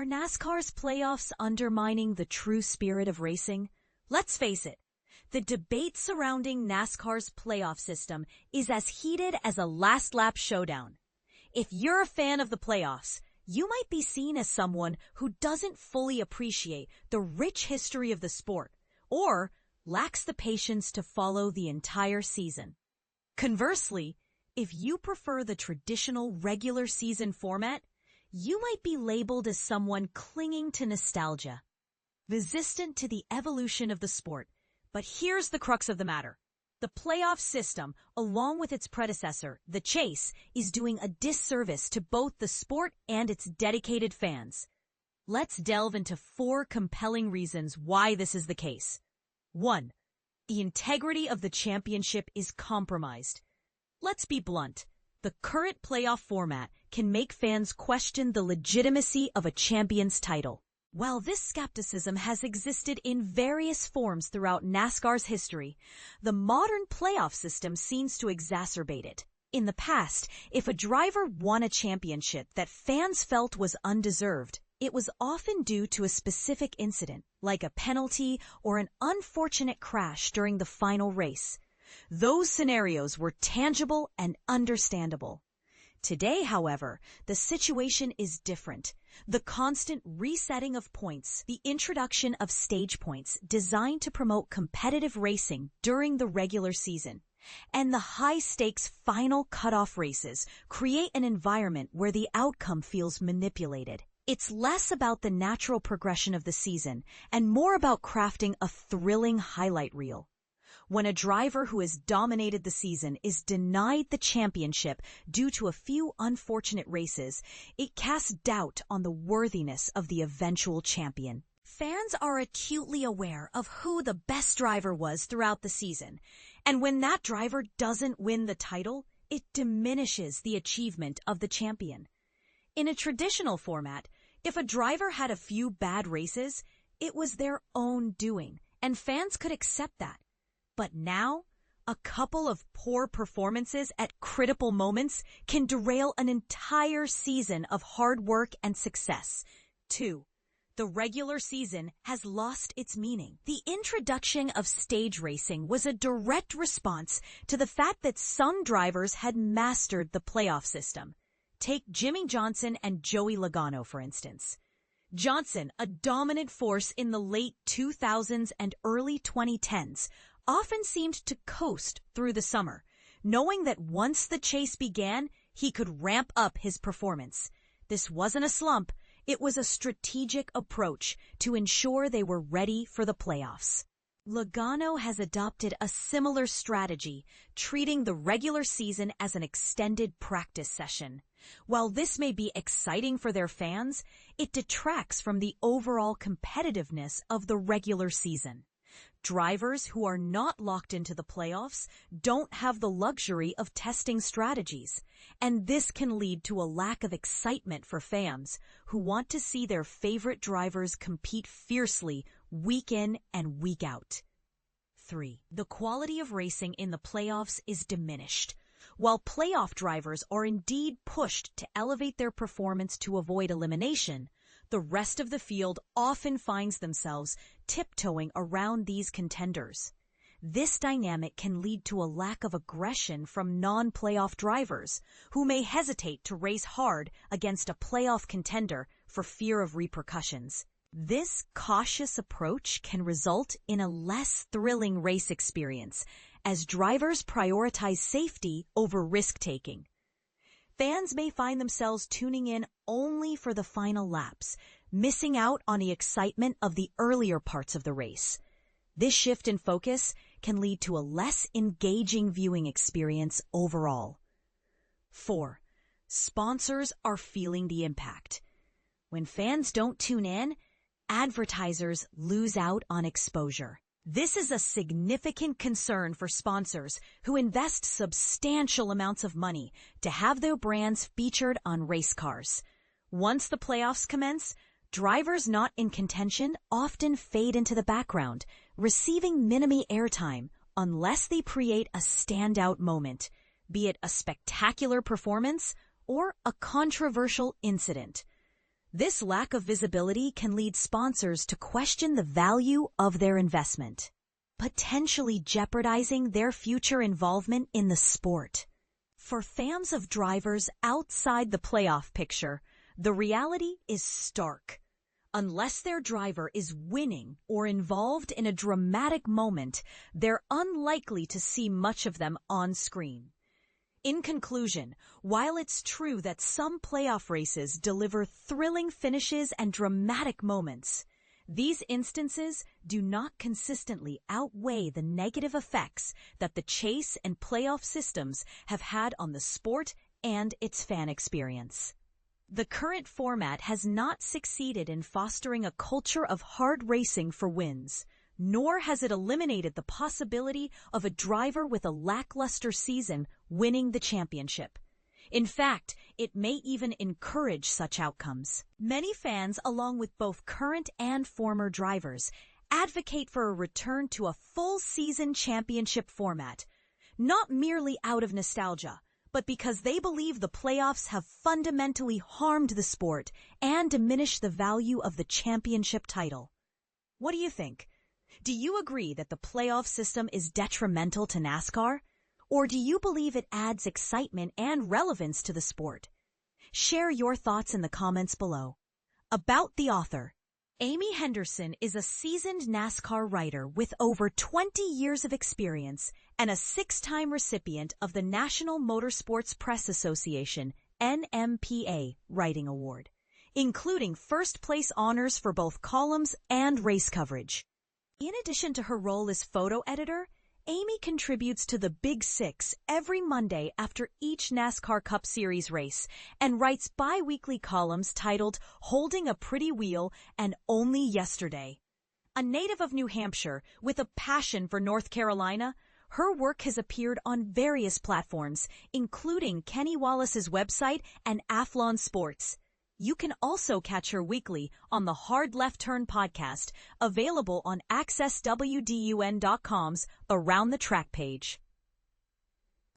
Are NASCAR's playoffs undermining the true spirit of racing? Let's face it, the debate surrounding NASCAR's playoff system is as heated as a last-lap showdown. If you're a fan of the playoffs, you might be seen as someone who doesn't fully appreciate the rich history of the sport or lacks the patience to follow the entire season. Conversely, if you prefer the traditional regular season format, you might be labeled as someone clinging to nostalgia, resistant to the evolution of the sport. But here's the crux of the matter. The playoff system, along with its predecessor, the chase, is doing a disservice to both the sport and its dedicated fans. Let's delve into 4 compelling reasons why this is the case. 1. The integrity of the championship is compromised. Let's be blunt. The current playoff format can make fans question the legitimacy of a champion's title. While this skepticism has existed in various forms throughout NASCAR's history, the modern playoff system seems to exacerbate it. In the past, if a driver won a championship that fans felt was undeserved, it was often due to a specific incident, like a penalty or an unfortunate crash during the final race. Those scenarios were tangible and understandable. Today, however, the situation is different. The constant resetting of points, the introduction of stage points designed to promote competitive racing during the regular season, and the high-stakes final cutoff races create an environment where the outcome feels manipulated. It's less about the natural progression of the season and more about crafting a thrilling highlight reel. When a driver who has dominated the season is denied the championship due to a few unfortunate races, it casts doubt on the worthiness of the eventual champion. Fans are acutely aware of who the best driver was throughout the season, and when that driver doesn't win the title, it diminishes the achievement of the champion. In a traditional format, if a driver had a few bad races, it was their own doing, and fans could accept that. But now, a couple of poor performances at critical moments can derail an entire season of hard work and success. 2. The regular season has lost its meaning. The introduction of stage racing was a direct response to the fact that some drivers had mastered the playoff system. Take Jimmie Johnson and Joey Logano, for instance. Johnson, a dominant force in the late 2000s and early 2010s, often seemed to coast through the summer, knowing that once the chase began, he could ramp up his performance. This wasn't a slump, it was a strategic approach to ensure they were ready for the playoffs. Logano has adopted a similar strategy, treating the regular season as an extended practice session. While this may be exciting for their fans, it detracts from the overall competitiveness of the regular season. Drivers who are not locked into the playoffs don't have the luxury of testing strategies, and this can lead to a lack of excitement for fans who want to see their favorite drivers compete fiercely week in and week out. 3. The quality of racing in the playoffs is diminished. While playoff drivers are indeed pushed to elevate their performance to avoid elimination, the rest of the field often finds themselves tiptoeing around these contenders. This dynamic can lead to a lack of aggression from non-playoff drivers, who may hesitate to race hard against a playoff contender for fear of repercussions. This cautious approach can result in a less thrilling race experience, as drivers prioritize safety over risk-taking. Fans may find themselves tuning in only for the final laps, missing out on the excitement of the earlier parts of the race. This shift in focus can lead to a less engaging viewing experience overall. 4. Sponsors are feeling the impact. When fans don't tune in, advertisers lose out on exposure. This is a significant concern for sponsors who invest substantial amounts of money to have their brands featured on race cars. Once the playoffs commence, drivers not in contention often fade into the background, receiving minimum airtime unless they create a standout moment, be it a spectacular performance or a controversial incident. This lack of visibility can lead sponsors to question the value of their investment, potentially jeopardizing their future involvement in the sport. For fans of drivers outside the playoff picture, the reality is stark. Unless their driver is winning or involved in a dramatic moment, they're unlikely to see much of them on screen. In conclusion, while it's true that some playoff races deliver thrilling finishes and dramatic moments, these instances do not consistently outweigh the negative effects that the chase and playoff systems have had on the sport and its fan experience. The current format has not succeeded in fostering a culture of hard racing for wins, nor has it eliminated the possibility of a driver with a lackluster season winning the championship. In fact, it may even encourage such outcomes. Many fans, along with both current and former drivers, advocate for a return to a full-season championship format, not merely out of nostalgia, but because they believe the playoffs have fundamentally harmed the sport and diminished the value of the championship title. What do you think? Do you agree that the playoff system is detrimental to NASCAR? Or do you believe it adds excitement and relevance to the sport? Share your thoughts in the comments below. About the author. Amy Henderson is a seasoned NASCAR writer with over 20 years of experience and a 6-time recipient of the National Motorsports Press Association (NMPA) Writing Award, including first-place honors for both columns and race coverage. In addition to her role as photo editor, Amy contributes to the Big Six every Monday after each NASCAR Cup Series race and writes bi-weekly columns titled Holding a Pretty Wheel and Only Yesterday. A native of New Hampshire with a passion for North Carolina, her work has appeared on various platforms, including Kenny Wallace's website and Athlon Sports. You can also catch her weekly on the Hard Left Turn podcast, available on accesswdun.com's Around the Track page.